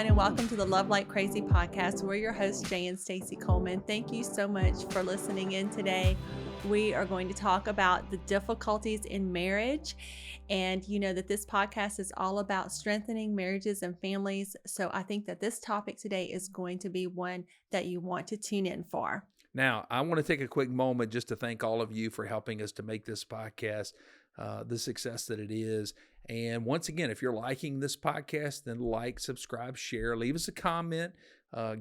everyone, and welcome to the Love Like Crazy podcast. We're your hosts, Jay and Stacey Coleman. Thank you so much for listening in today. We are going to talk about the difficulties in marriage. And you know that this podcast is all about strengthening marriages and families. So I think that this topic today is going to be one that you want to tune in for. Now, I want to take a quick moment just to thank all of you for helping us to make this podcast the success that it is. And once again, if you're liking this podcast, then like, subscribe, share, leave us a comment,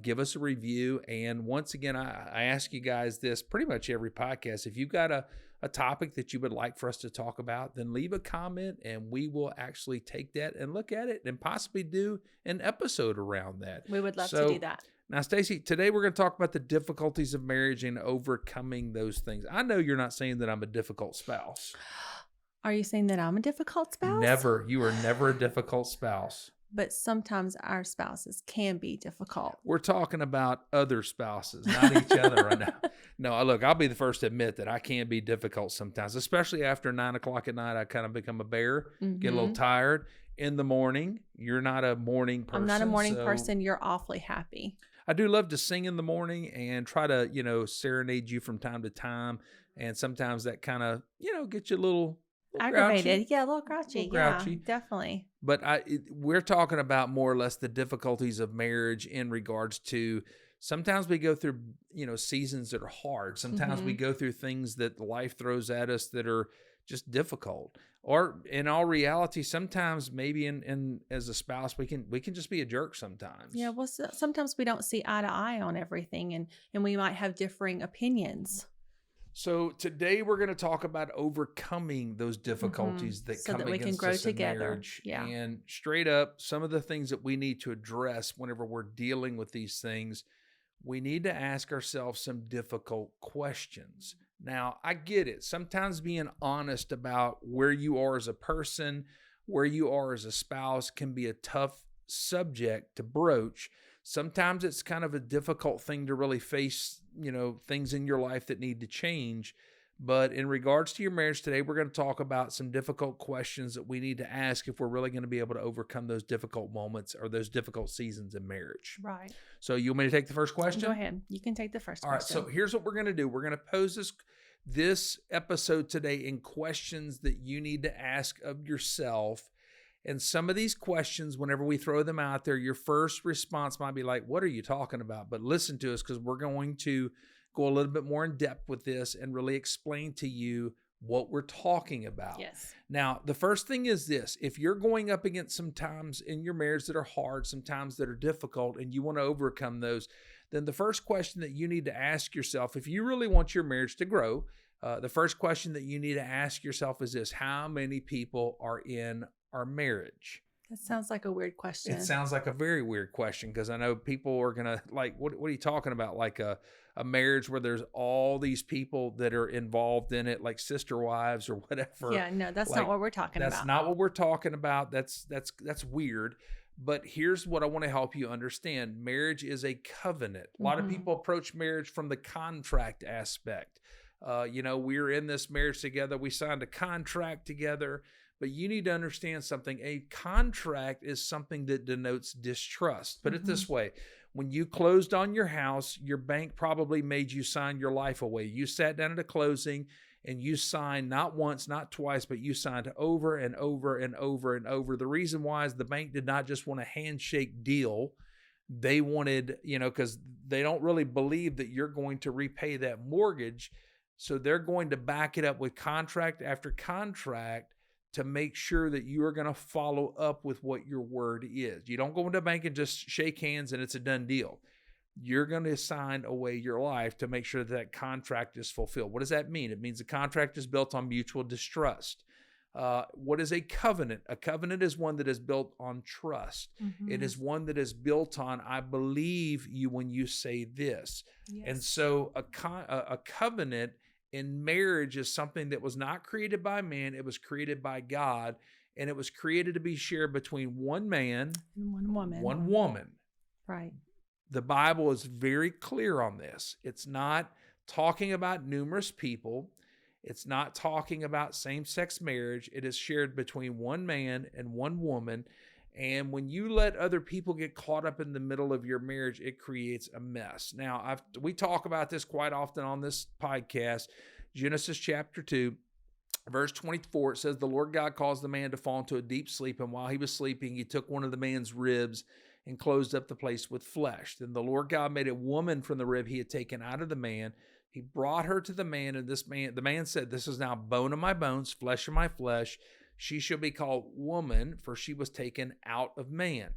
give us a review. And once again, I ask you guys this pretty much every podcast. If you've got a topic that you would like for us to talk about, then leave a comment and we will actually take that and look at it and possibly do an episode around that. We would love to do that. Now, Stacey, today we're going to talk about the difficulties of marriage and overcoming those things. I know you're not saying that I'm a difficult spouse. Are you saying that I'm a difficult spouse? Never. You are never a difficult spouse. But sometimes our spouses can be difficult. We're talking about other spouses, not each other right now. No, look, I'll be the first to admit that I can be difficult sometimes, especially after 9 o'clock at night. I kind of become a bear, get a little tired. In the morning, you're not a morning person. I'm not a morning person. You're awfully happy. I do love to sing in the morning and try to, serenade you from time to time. And sometimes that kind of, gets you a little aggravated. Grouchy. Yeah, a little grouchy. Grouchy. Yeah, definitely. But we're talking about more or less the difficulties of marriage in regards to sometimes we go through, seasons that are hard. Sometimes we go through things that life throws at us that are just difficult. Or in all reality, sometimes maybe in as a spouse, we can just be a jerk sometimes. Yeah, well, sometimes we don't see eye to eye on everything and we might have differing opinions. So today we're going to talk about overcoming those difficulties that so come that we can against grow us in together. marriage. Yeah. And straight up, some of the things that we need to address whenever we're dealing with these things, we need to ask ourselves some difficult questions. Now, I get it. Sometimes being honest about where you are as a person, where you are as a spouse can be a tough subject to broach. Sometimes it's kind of a difficult thing to really face, things in your life that need to change. But in regards to your marriage today, we're going to talk about some difficult questions that we need to ask if we're really going to be able to overcome those difficult moments or those difficult seasons in marriage. Right. So you want me to take the first question? Go ahead. You can take the first question. All right. So here's what we're going to do. We're going to pose this episode today in questions that you need to ask of yourself. And some of these questions, whenever we throw them out there, your first response might be like, what are you talking about? But listen to us because we're going to go a little bit more in depth with this and really explain to you what we're talking about. Yes. Now, the first thing is this. If you're going up against some times in your marriage that are hard, some times that are difficult, and you want to overcome those, then the first question that you need to ask yourself, if you really want your marriage to grow, the first question that you need to ask yourself is this: how many people are in our marriage? That sounds like a weird question. It sounds like a very weird question because I know people are going to like, what are you talking about? Like a marriage where there's all these people that are involved in it, like sister wives or whatever. Yeah, no, that's not what we're talking about. That's not what we're talking about. That's weird. But here's what I want to help you understand. Marriage is a covenant. A lot of people approach marriage from the contract aspect. We're in this marriage together. We signed a contract together. But you need to understand something. A contract is something that denotes distrust. Put it this way. When you closed on your house, your bank probably made you sign your life away. You sat down at a closing and you signed not once, not twice, but you signed over and over and over and over. The reason why is the bank did not just want a handshake deal. They wanted, because they don't really believe that you're going to repay that mortgage. So they're going to back it up with contract after contract to make sure that you are going to follow up with what your word is. You don't go into a bank and just shake hands and it's a done deal. You're going to sign away your life to make sure that contract is fulfilled. What does that mean? It means the contract is built on mutual distrust. What is a covenant? A covenant is one that is built on trust. It is one that is built on, I believe you when you say this. Yes. And so a covenant in marriage is something that was not created by man. It was created by God, and it was created to be shared between one man and one woman. Right. The Bible is very clear on this. It's not talking about numerous people. It's not talking about same-sex marriage. It is shared between one man and one woman. And when you let other people get caught up in the middle of your marriage, it creates a mess. Now, we talk about this quite often on this podcast. Genesis chapter 2, verse 24, it says, the Lord God caused the man to fall into a deep sleep, and while he was sleeping, he took one of the man's ribs and closed up the place with flesh. Then the Lord God made a woman from the rib he had taken out of the man. He brought her to the man, and the man said, this is now bone of my bones, flesh of my flesh. She shall be called woman, for she was taken out of man.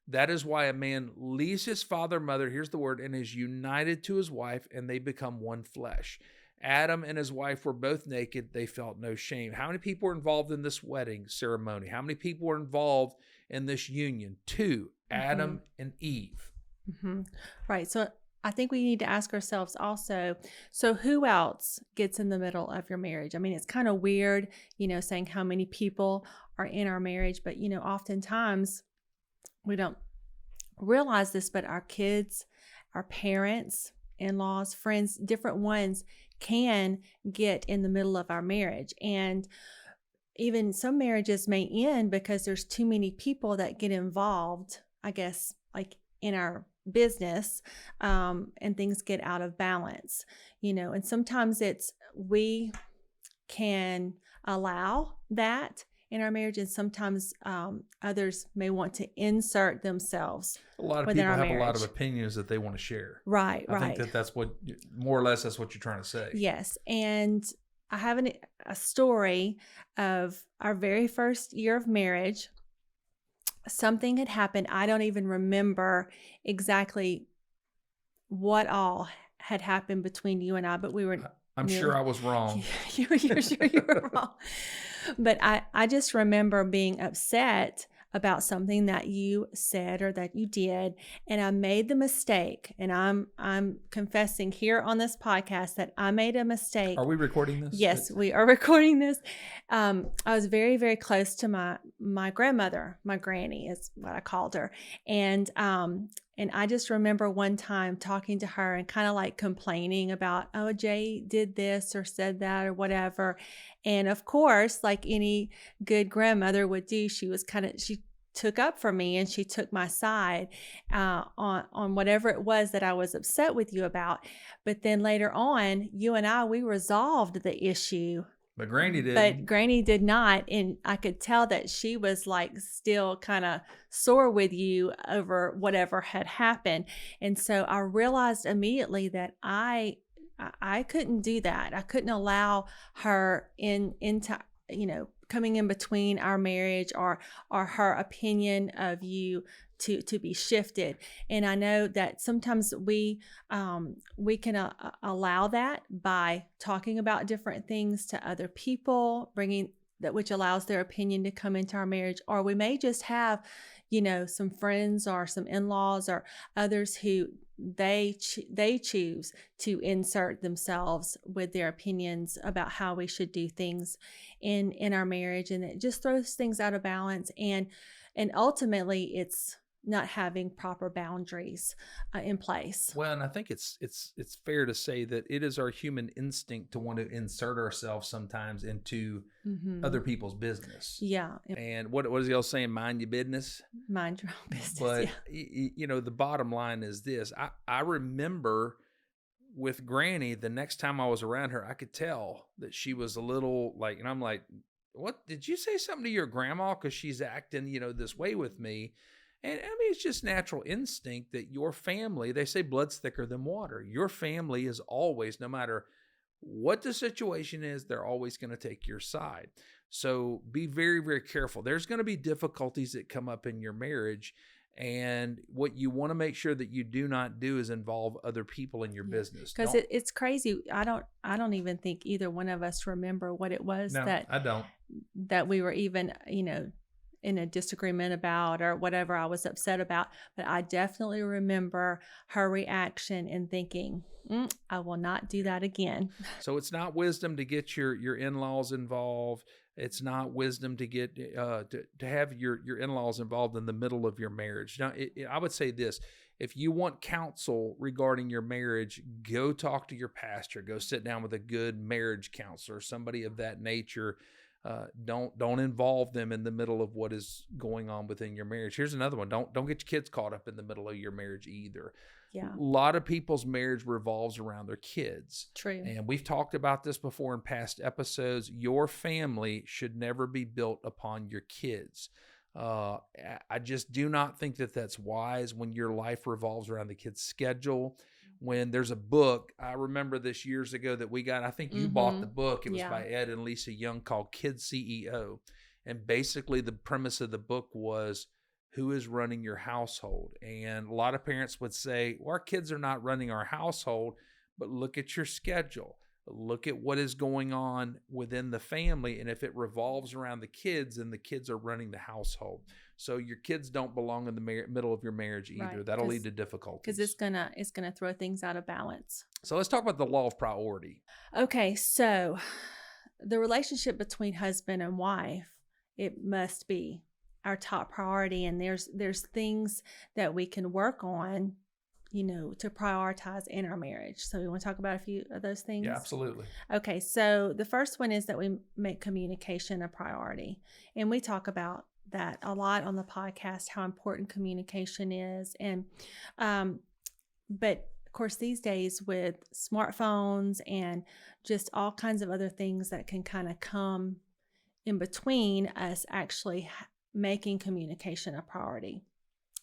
That is why a man leaves his father and mother, here's the word, and is united to his wife, and they become one flesh. Adam and his wife were both naked. They felt no shame. How many people were involved in this wedding ceremony? How many people were involved in this union? 2, Adam and Eve. Right. So I think we need to ask ourselves also, so who else gets in the middle of your marriage? I mean, it's kind of weird, saying how many people are in our marriage, but, oftentimes we don't realize this, but our kids, our parents, in-laws, friends, different ones can get in the middle of our marriage. And even some marriages may end because there's too many people that get involved, I guess, like in our business, and things get out of balance, and sometimes we can allow that in our marriage, and sometimes others may want to insert themselves. A lot of people have a lot of opinions that they want to share. Right. I think that's what, more or less, that's what you're trying to say. Yes. And I have a story of our very first year of marriage. Something had happened. I don't even remember exactly what all had happened between you and I, but we were... I'm sure I was wrong. You're sure you were wrong. But I just remember being upset about something that you said or that you did, and I made the mistake, and I'm confessing here on this podcast that I made a mistake. Are we recording this? Yes, we are recording this. I was very, very close to my grandmother. My granny is what I called her, and I just remember one time talking to her and kind of like complaining about, oh, Jay did this or said that or whatever. And of course, like any good grandmother would do, she took up for me, and she took my side on whatever it was that I was upset with you about. But then later on, you and we resolved the issue. But Granny did. But Granny did not. And I could tell that she was like still kind of sore with you over whatever had happened. And so I realized immediately that I couldn't do that. I couldn't allow her into, coming in between our marriage or her opinion of you to be shifted. And I know that sometimes we can allow that by talking about different things to other people, bringing that, which allows their opinion to come into our marriage. Or we may just have, some friends or some in-laws or others who they choose to insert themselves with their opinions about how we should do things in our marriage, and it just throws things out of balance. And ultimately, it's not having proper boundaries in place. Well, and I think it's fair to say that it is our human instinct to want to insert ourselves sometimes into other people's business. Yeah. And what is he all saying? Mind your business. Mind your own business. But the bottom line is this. I remember with Granny, the next time I was around her, I could tell that she was a little like, and I'm like, what, did you say something to your grandma? Because she's acting, this way with me. And I mean, it's just natural instinct that your family, they say blood's thicker than water. Your family is always, no matter what the situation is, they're always going to take your side. So be very, very careful. There's going to be difficulties that come up in your marriage. And what you want to make sure that you do not do is involve other people in your business. Because it's crazy. I don't even think either one of us remember what it was that we were even, in a disagreement about or whatever I was upset about. But I definitely remember her reaction and thinking, I will not do that again. So it's not wisdom to get your in-laws involved. It's not wisdom to get to have your in-laws involved in the middle of your marriage. Now, I would say this. If you want counsel regarding your marriage, go talk to your pastor. Go sit down with a good marriage counselor, somebody of that nature. Don't involve them in the middle of what is going on within your marriage. Here's another one. Don't get your kids caught up in the middle of your marriage either. Yeah. A lot of people's marriage revolves around their kids. True. And we've talked about this before in past episodes. Your family should never be built upon your kids. I just do not think that that's wise when your life revolves around the kid's schedule. When there's a book, I remember this years ago that we got, I think you bought the book. It was by Ed and Lisa Young called Kid CEO. And basically the premise of the book was, who is running your household? And a lot of parents would say, well, our kids are not running our household, but look at your schedule. Look at what is going on within the family. And if it revolves around the kids, then the kids are running the household. So your kids don't belong in the middle of your marriage either. Right. That'll lead to difficulties. Because it's gonna throw things out of balance. So let's talk about the law of priority. Okay, so the relationship between husband and wife, it must be our top priority. And there's things that we can work on, to prioritize in our marriage. So we want to talk about a few of those things? Yeah, absolutely. Okay, so the first one is that we make communication a priority. And we talk about that a lot on the podcast, how important communication is. And, but of course, these days with smartphones and just all kinds of other things that can kind of come in between us actually making communication a priority.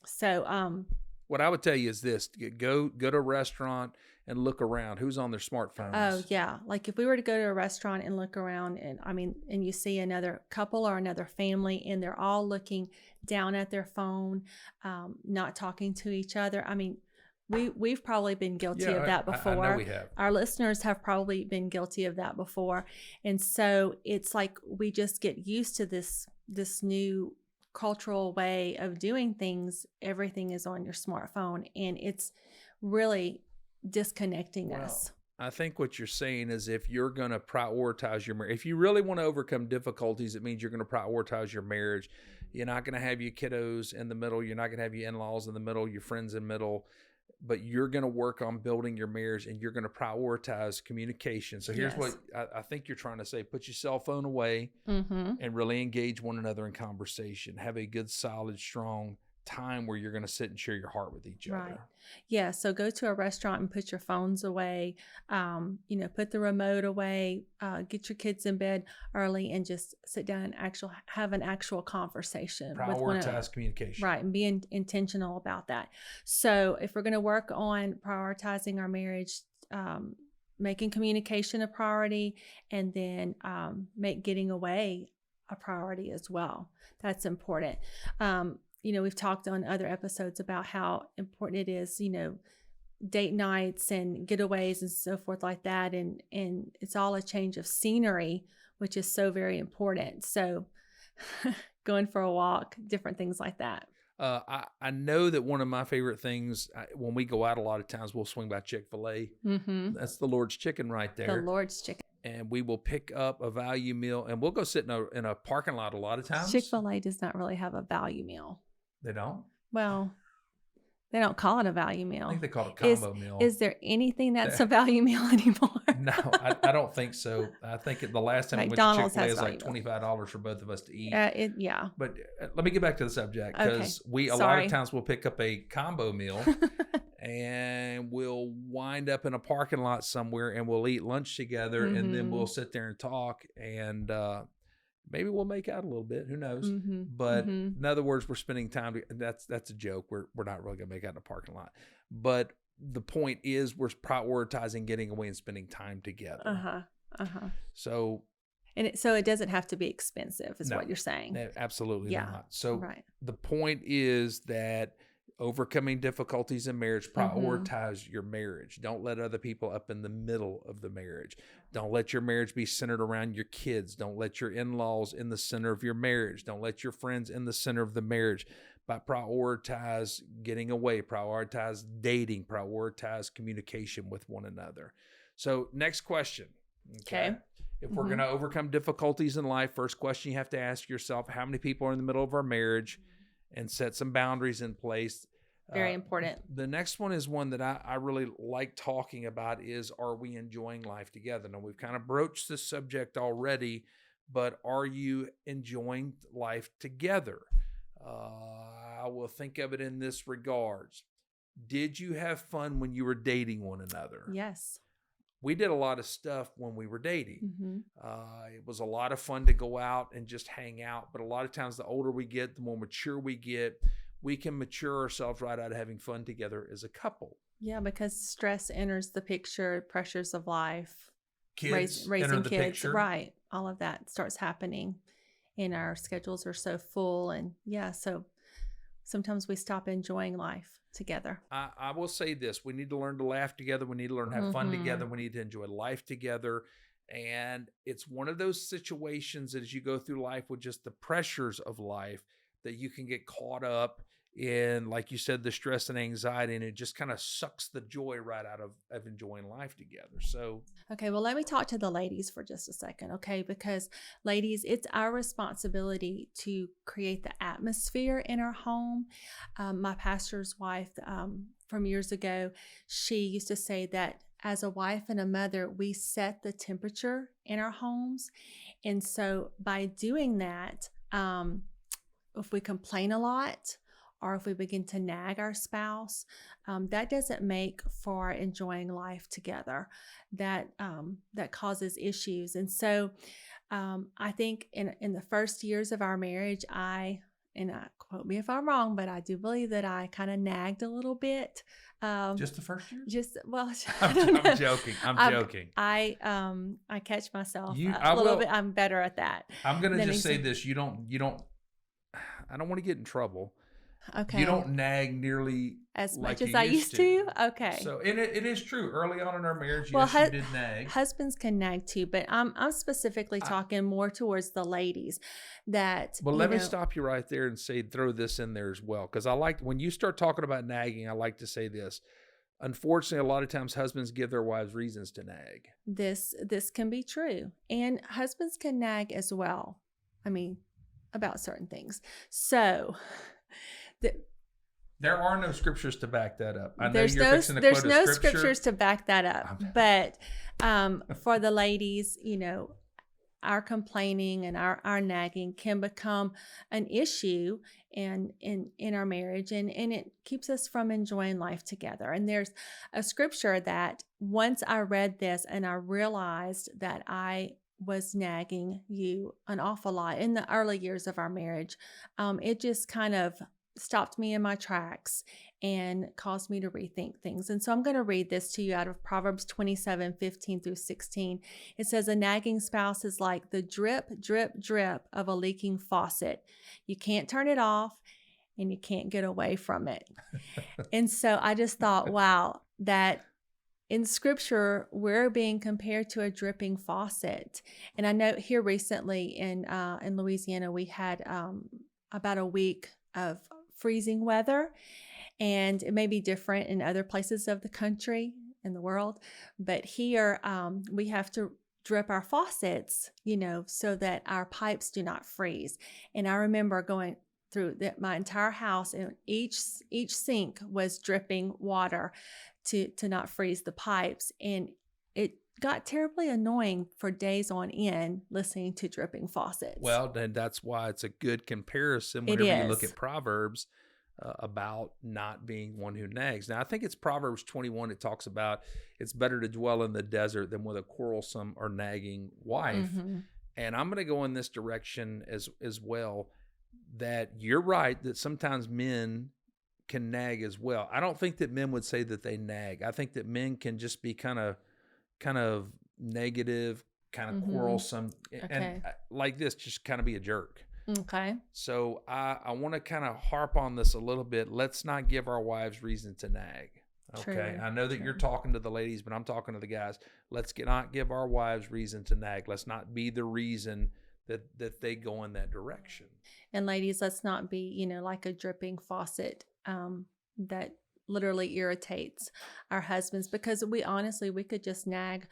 So, what I would tell you is this: go to a restaurant and look around. Who's on their smartphones? Oh yeah, like if we were to go to a restaurant and look around, and you see another couple or another family, and they're all looking down at their phone, not talking to each other. I mean, we've probably been guilty of that before. I know we have. Our listeners have probably been guilty of that before, and so it's like we just get used to this new cultural way of doing things. Everything is on your smartphone, and it's really disconnecting us. I think what you're saying is, if you're going to prioritize your marriage, if you really want to overcome difficulties, it means you're going to prioritize your marriage. You're not going to have your kiddos in the middle. You're not going to have your in-laws in the middle, your friends in the middle, but you're going to work on building your marriage, and you're going to prioritize communication. So here's what I think you're trying to say: put your cell phone away and really engage one another in conversation. Have a good, solid, strong time where you're going to sit and share your heart with each other. Yeah. So go to a restaurant and put your phones away, put the remote away, get your kids in bed early, and just sit down and have an actual conversation. Prioritize communication. Right. And be intentional about that. So if we're going to work on prioritizing our marriage, making communication a priority, and then make getting away a priority as well. That's important. We've talked on other episodes about how important it is, date nights and getaways and so forth like that. And it's all a change of scenery, which is so very important. So going for a walk, different things like that. I know that one of my favorite things, when we go out, a lot of times we'll swing by Chick-fil-A. That's the Lord's Chicken right there. The Lord's Chicken. And we will pick up a value meal, and we'll go sit in a parking lot a lot of times. Chick-fil-A does not really have a value meal. They don't? Well, they don't call it a value meal. I think they call it a combo meal. Is there anything that's a value meal anymore? No, I don't think so. I think the last time McDonald's we went to Chick-fil-A, it was like $25 for both of us to eat. Yeah. But let me get back to the subject, because a lot of times we'll pick up a combo meal and we'll wind up in a parking lot somewhere, and we'll eat lunch together, and then we'll sit there and talk, and maybe we'll make out a little bit. Who knows? But in other words, we're spending time. That's a joke. We're not really going to make out in a parking lot. But the point is, we're prioritizing getting away and spending time together. So. So it doesn't have to be expensive, is what you're saying. Absolutely not. So the point is that overcoming difficulties in marriage, prioritize your marriage. Don't let other people up in the middle of the marriage. Don't let your marriage be centered around your kids. Don't let your in-laws in the center of your marriage. Don't let your friends in the center of the marriage. But prioritize getting away, prioritize dating, prioritize communication with one another. So next question. Okay. If we're going to overcome difficulties in life, first question you have to ask yourself: how many people are in the middle of our marriage? And set some boundaries in place. Very important. The next one is one that I really like talking about is, are we enjoying life together? Now, we've kind of broached this subject already, but are you enjoying life together? I will think of it in this regards. Did you have fun when you were dating one another? Yes. We did a lot of stuff when we were dating. Mm-hmm. It was a lot of fun to go out and just hang out. But a lot of times, the older we get, the more mature we get, we can mature ourselves right out of having fun together as a couple. Yeah, because stress enters the picture, pressures of life, Kids raising enter the kids, picture. right? All of that starts happening, and our schedules are so full, and so sometimes we stop enjoying life together. I will say this: we need to learn to laugh together. We need to learn to have fun together. We need to enjoy life together. And it's one of those situations that as you go through life with just the pressures of life, that you can get caught up in, like you said, the stress and anxiety, and it just kind of sucks the joy right out of enjoying life together. So, okay, well, let me talk to the ladies for just a second, okay? Because ladies, it's our responsibility to create the atmosphere in our home. My pastor's wife from years ago, she used to say that as a wife and a mother, we set the temperature in our homes. And so by doing that, if we complain a lot, or if we begin to nag our spouse, that doesn't make for enjoying life together. That causes issues. And so I think in the first years of our marriage, quote me if I'm wrong, but I do believe that I kind of nagged a little bit. just the first year? I'm joking. I'm joking. I catch myself a little bit. I'm better at that. I'm going to just say this. You don't, I don't want to get in trouble. Okay. You don't nag nearly as like much as I used to. Okay. So it is true. Early on in our marriage, yes, you did nag. Husbands can nag too, but I'm specifically talking more towards the ladies. That let me stop you right there and throw this in there as well, because I like when you start talking about nagging. I like to say this. Unfortunately, a lot of times husbands give their wives reasons to nag. This can be true, and husbands can nag as well. I mean, about certain things. So. There are no scriptures to back that up. I know there's you're fixing to quote a no scripture. Scriptures to back that up. But for the ladies, our complaining and our nagging can become an issue in our marriage, and it keeps us from enjoying life together. And there's a scripture that once I read this and I realized that I was nagging you an awful lot in the early years of our marriage, it just kind of stopped me in my tracks and caused me to rethink things. And so I'm going to read this to you out of Proverbs 27:15-16. It says, a nagging spouse is like the drip, drip, drip of a leaking faucet. You can't turn it off and you can't get away from it. And so I just thought, wow, that in scripture, we're being compared to a dripping faucet. And I know here recently in Louisiana, we had about a week of freezing weather, and it may be different in other places of the country and the world, but here we have to drip our faucets, so that our pipes do not freeze. And I remember going through my entire house, and each sink was dripping water to not freeze the pipes, and it got terribly annoying for days on end listening to dripping faucets. Well, then that's why it's a good comparison whenever you look at Proverbs about not being one who nags. Now, I think it's Proverbs 21. It talks about it's better to dwell in the desert than with a quarrelsome or nagging wife. Mm-hmm. And I'm going to go in this direction as well, that you're right, that sometimes men can nag as well. I don't think that men would say that they nag. I think that men can just be kind of negative, kind of quarrelsome, and like this, just kind of be a jerk. Okay. So I want to kind of harp on this a little bit. Let's not give our wives reason to nag. Okay. True. I know that you're talking to the ladies, but I'm talking to the guys. Let's not give our wives reason to nag. Let's not be the reason that they go in that direction. And ladies, let's not be, like a dripping faucet that literally irritates our husbands, because we could just nag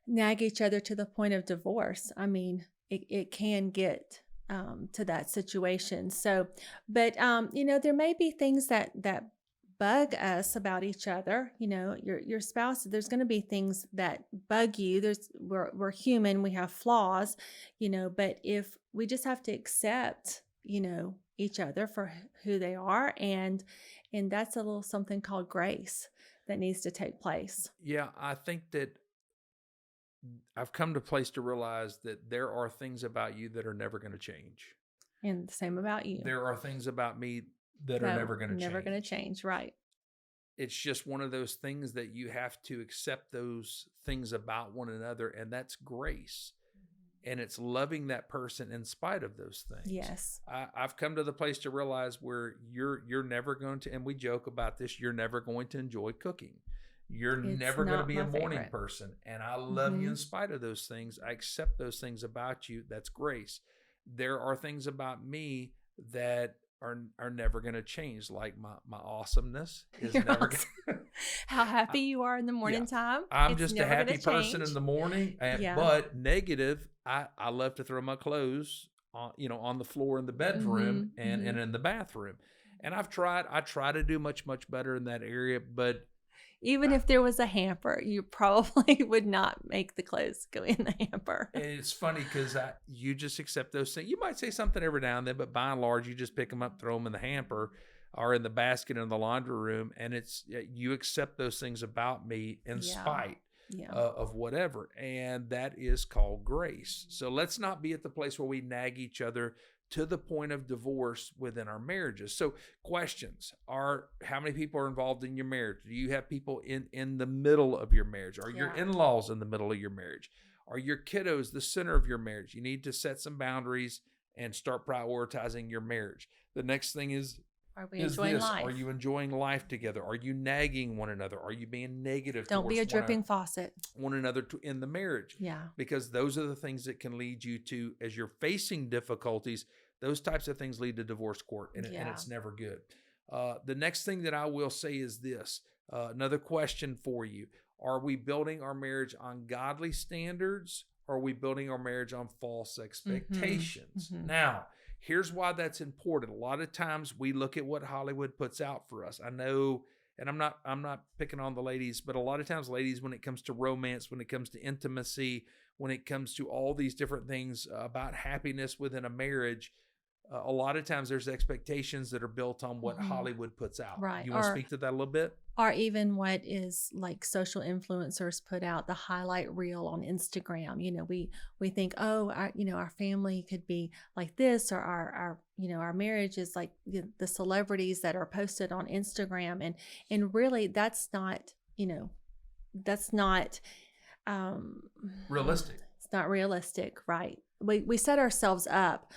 each other to the point of divorce. I mean, it can get to that situation. So, but there may be things that bug us about each other. Your spouse, there's going to be things that bug you. We're human, we have flaws, but if we just have to accept, each other for who they are, and that's a little something called grace that needs to take place. Yeah, I think that I've come to a place to realize that there are things about you that are never going to change. And the same about you. There are things about me that are never going to change. Never going to change, right? It's just one of those things that you have to accept those things about one another, and that's grace. And it's loving that person in spite of those things. Yes. I've come to the place to realize where you're never going to, and we joke about this, you're never going to enjoy cooking. You're never going to be a morning person. And I love you in spite of those things. I accept those things about you. That's grace. There are things about me that are never going to change, like my awesomeness is never going how happy you are in the morning time. I'm just a happy person in the morning, but negative. I love to throw my clothes on the floor in the bedroom and in the bathroom. And I try to do much better in that area, but even if there was a hamper, you probably would not make the clothes go in the hamper. And it's funny because you just accept those things. You might say something every now and then, but by and large, you just pick them up, throw them in the hamper or in the basket in the laundry room. And you accept those things about me in spite of whatever. And that is called grace. So let's not be at the place where we nag each other to the point of divorce within our marriages. So questions are, how many people are involved in your marriage? Do you have people in the middle of your marriage? Are your in-laws in the middle of your marriage? Are your kiddos the center of your marriage? You need to set some boundaries and start prioritizing your marriage. The next thing is, are we enjoying life? Are you enjoying life together? Are you nagging one another? Are you being negative? Don't be a dripping faucet. One another in the marriage. Yeah. Because those are the things that can lead you to, as you're facing difficulties, those types of things lead to divorce court, and it's never good. The next thing that I will say is this, another question for you. Are we building our marriage on godly standards, or are we building our marriage on false expectations? Now, here's why that's important. A lot of times we look at what Hollywood puts out for us. I know, and I'm not picking on the ladies, but a lot of times ladies, when it comes to romance, when it comes to intimacy, when it comes to all these different things about happiness within a marriage, a lot of times there's expectations that are built on what Hollywood puts out. Right. You want to speak to that a little bit? Or even what is like social influencers put out, the highlight reel on Instagram. We think, our family could be like this, or our marriage is like the celebrities that are posted on Instagram, and really that's not realistic. It's not realistic, right? We set ourselves up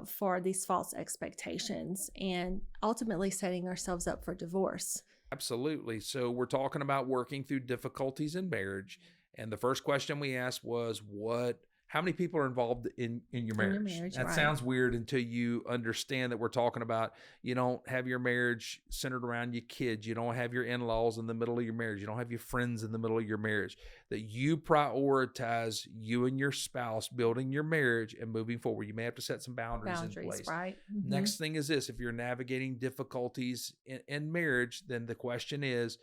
for these false expectations, and ultimately setting ourselves up for divorce. Absolutely. So we're talking about working through difficulties in marriage. And the first question we asked was, how many people are involved in your marriage? That sounds weird until you understand that we're talking about, you don't have your marriage centered around your kids. You don't have your in-laws in the middle of your marriage. You don't have your friends in the middle of your marriage. That you prioritize you and your spouse building your marriage and moving forward. You may have to set some boundaries in place. Right? Next thing is this: if you're navigating difficulties in marriage, then the question is,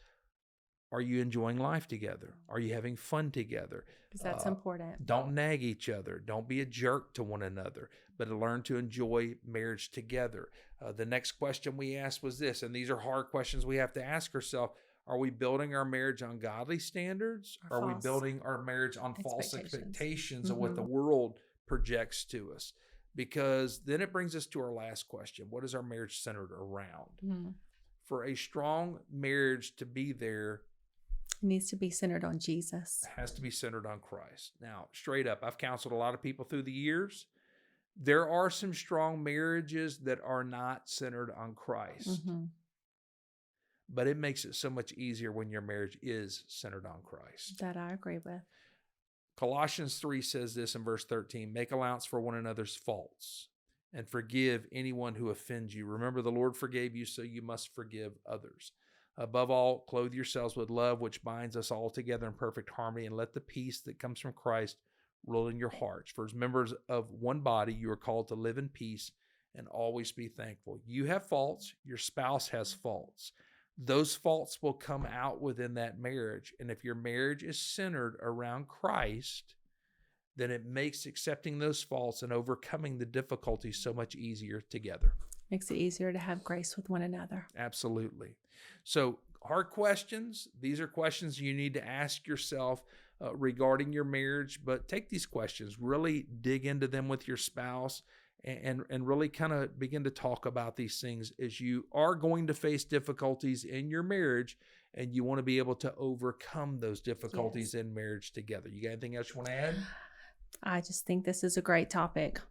are you enjoying life together? Are you having fun together? Because that's important. Don't nag each other. Don't be a jerk to one another, but learn to enjoy marriage together. The next question we asked was this, and these are hard questions we have to ask ourselves. Are we building our marriage on godly standards? Or are we building our marriage on false expectations of what the world projects to us? Because then it brings us to our last question. What is our marriage centered around? For a strong marriage to be there, it needs to be centered on Jesus. It has to be centered on Christ. Now, straight up, I've counseled a lot of people through the years. There are some strong marriages that are not centered on Christ. But it makes it so much easier when your marriage is centered on Christ. That I agree with. Colossians 3 says this in verse 13, make allowance for one another's faults and forgive anyone who offends you. Remember, the Lord forgave you, so you must forgive others. Above all, clothe yourselves with love, which binds us all together in perfect harmony, and let the peace that comes from Christ rule in your hearts. For as members of one body, you are called to live in peace and always be thankful. You have faults. Your spouse has faults. those faults will come out within that marriage. And if your marriage is centered around Christ, then it makes accepting those faults and overcoming the difficulties so much easier together. Makes it easier to have grace with one another. Absolutely. So, hard questions. These are questions you need to ask yourself regarding your marriage, but take these questions, really dig into them with your spouse, and really kind of begin to talk about these things, as you are going to face difficulties in your marriage, and you want to be able to overcome those difficulties in marriage together. You got anything else you want to add? I just think this is a great topic.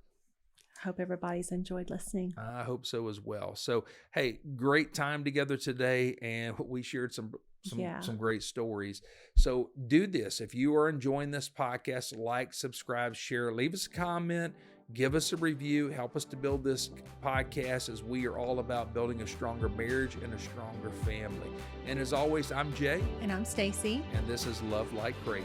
Hope everybody's enjoyed listening. I hope so as well. So, hey, great time together today, and we shared some great stories. So do this. If you are enjoying this podcast, like, subscribe, share, leave us a comment, give us a review, help us to build this podcast, as we are all about building a stronger marriage and a stronger family. And as always, I'm Jay. And I'm Stacey. And this is Love Like Crazy.